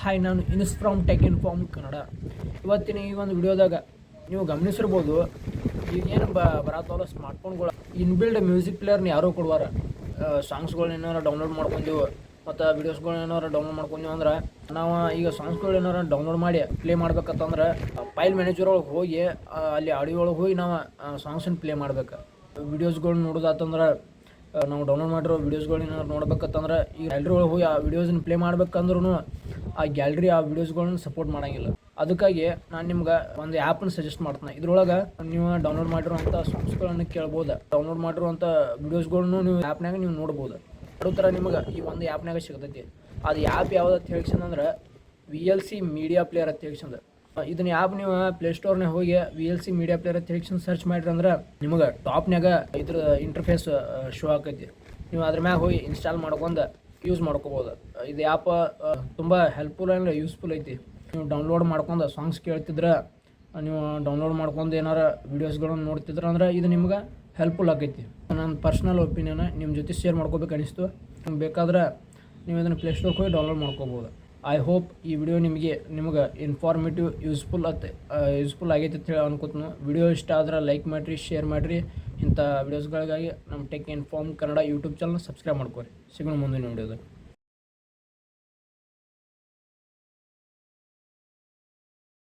Hi, ನಾನು ಇನ್ಸ್ from tech inform Kannada. ಇವತ್ತಿನ ಈ ಒಂದು ವಿಡಿಯೋದಾಗ ನೀವು ಗಮನಿಸಿರ್ಬೋದು, ಈಗೇನು ಬರತ್ತವಲ್ಲ ಸ್ಮಾರ್ಟ್ಫೋನ್ಗಳು ಇನ್ಬಿಲ್ಡ್ ಮ್ಯೂಸಿಕ್ ಪ್ಲೇಯರ್ನ ಯಾರೋ ಕೊಡುವಾರ. ಸಾಂಗ್ಸ್ಗಳನ್ನ ಏನಾರು ಡೌನ್ಲೋಡ್ ಮಾಡ್ಕೊಂಡೀವಿ ಮತ್ತು ವೀಡಿಯೋಸ್ಗಳನ್ನ ಏನಾರು ಡೌನ್ಲೋಡ್ ಮಾಡ್ಕೊಂಡೀವಿ ಅಂದ್ರೆ ನಾವು ಈಗ ಸಾಂಗ್ಸ್ಗಳು ಏನಾರು ಡೌನ್ಲೋಡ್ ಮಾಡಿ ಪ್ಲೇ ಮಾಡ್ಬೇಕಂತಂದ್ರೆ ಫೈಲ್ ಮ್ಯಾನೇಜರ್ ಒಳಗೆ ಹೋಗಿ ಅಲ್ಲಿ ಆಡಿಯೋ ಒಳಗೆ ಹೋಗಿ ನಾವು ಸಾಂಗ್ಸನ್ನು ಪ್ಲೇ ಮಾಡ್ಬೇಕು. ವೀಡಿಯೋಸ್ಗಳನ್ನ ನೋಡೋದಾತಂದ್ರೆ ನಾವು ಡೌನ್ಲೋಡ್ ಮಾಡಿರೋ ವೀಡಿಯೋಸ್ಗಳನ್ನ ನೋಡ್ಬೇಕಂತಂದ್ರೆ ಈ ಗ್ಯಾಲ್ರಿ ಒಳಗೆ ಹೋಗಿ ಆ ವೀಡಿಯೋಸನ್ನ ಪ್ಲೇ ಮಾಡ್ಬೇಕಂದ್ರೂ ಆ ಗ್ಯಾಲ್ರಿ ಆ ವೀಡಿಯೋಸ್ಗಳನ್ನ ಸಪೋರ್ಟ್ ಮಾಡೋಂಗಿಲ್ಲ. ಅದಕ್ಕಾಗಿ ನಾನು ನಿಮ್ಗೆ ಒಂದು ಆ್ಯಪನ್ನು ಸಜೆಸ್ಟ್ ಮಾಡ್ತೀನಿ. ಇದ್ರೊಳಗೆ ನೀವು ಡೌನ್ಲೋಡ್ ಮಾಡಿರುವಂಥ ಸಾಂಗ್ಸ್ಗಳನ್ನು ಕೇಳ್ಬೋದು, ಡೌನ್ಲೋಡ್ ಮಾಡಿರುವಂಥ ವೀಡಿಯೋಸ್ಗಳನ್ನು ನೀವು ಆ್ಯಪ್ನಾಗ ನೀವು ನೋಡ್ಬೋದು. ಅದೇ ಥರ ನಿಮಗೆ ಈ ಒಂದು ಆ್ಯಪ್ನಾಗ ಸಿಗ್ತೈತಿ. ಅದು ಆ್ಯಪ್ ಯಾವ್ದು ಅಂತ ಹೇಳ್ಸಂದ್ರೆ VLC ಮೀಡಿಯಾ ಪ್ಲೇಯರ್ ಅಂತ ಹೇಳ್ಸಂದ್ರೆ ಇದನ್ನ ಆ್ಯಪ್ ನೀವು ಪ್ಲೇಸ್ಟೋರ್ನಾಗ ಹೋಗಿ VLC ಮೀಡಿಯಾ ಪ್ಲೇಯರ್ ಅಂತ ಹೇಳಿ ಸರ್ಚ್ ಮಾಡಿರಿ ಅಂದ್ರೆ ನಿಮಗೆ ಟಾಪ್ನಾಗ ಇದ್ರ ಇಂಟರ್ಫೇಸ್ ಶೋ ಆಕೈತಿ. ನೀವು ಅದ್ರ ಮ್ಯಾಗ ಹೋಗಿ ಇನ್ಸ್ಟಾಲ್ ಮಾಡ್ಕೊಂಡು ಯೂಸ್ ಮಾಡ್ಕೋಬೋದು. ಇದು ಆ್ಯಪ್ ತುಂಬ ಹೆಲ್ಪ್ಫುಲ್ ಆ್ಯಂಡ್ ಯೂಸ್ಫುಲ್ ಐತಿ. ನೀವು ಡೌನ್ಲೋಡ್ ಮಾಡ್ಕೊಂಡು ಸಾಂಗ್ಸ್ ಕೇಳ್ತಿದ್ರೆ, ನೀವು ಡೌನ್ಲೋಡ್ ಮಾಡ್ಕೊಂಡು ಏನಾರು ವೀಡಿಯೋಸ್ಗಳನ್ನು ನೋಡ್ತಿದ್ರೆ ಅಂದ್ರೆ ಇದು ನಿಮ್ಗೆ ಹೆಲ್ಪ್ಫುಲ್ ಆಕೈತಿ. ನನ್ನ ಪರ್ಸ್ನಲ್ ಒಪಿನಿಯನ್ ನಿಮ್ಮ ಜೊತೆ ಶೇರ್ ಮಾಡ್ಕೋಬೇಕು ಅನಿಸ್ತು. ನಿಮ್ಗೆ ಬೇಕಾದ್ರೆ ನೀವು ಇದನ್ನು ಪ್ಲೇಸ್ಟೋರ್ಗೆ ಹೋಗಿ ಡೌನ್ಲೋಡ್ ಮಾಡ್ಕೋಬೋದು. ಐ ಹೋಪ್ ಈ ವಿಡಿಯೋ ನಿಮಗೆ ಇನ್ಫಾರ್ಮೇಟಿವ್ ಯೂಸ್ಫುಲ್ ಆಗೈತೆ ಅಂತ ಹೇಳಿ ಅನ್ಕೋತೀನಿ. ವಿಡಿಯೋ ಇಷ್ಟ ಆದ್ರೆ ಲೈಕ್ ಮಾಡಿರಿ, ಶೇರ್ ಮಾಡಿರಿ. ಇಂಥ ವಿಡಿಯೋಸ್ಗಳಿಗಾಗಿ ನಮ್ಮ tech inform Kannada YouTube channel subscribe ಮಾಡ್ಕೊರಿ. ಸಿಗೋಣ ಮುಂದಿನ ವಿಡಿಯೋದಾಗ.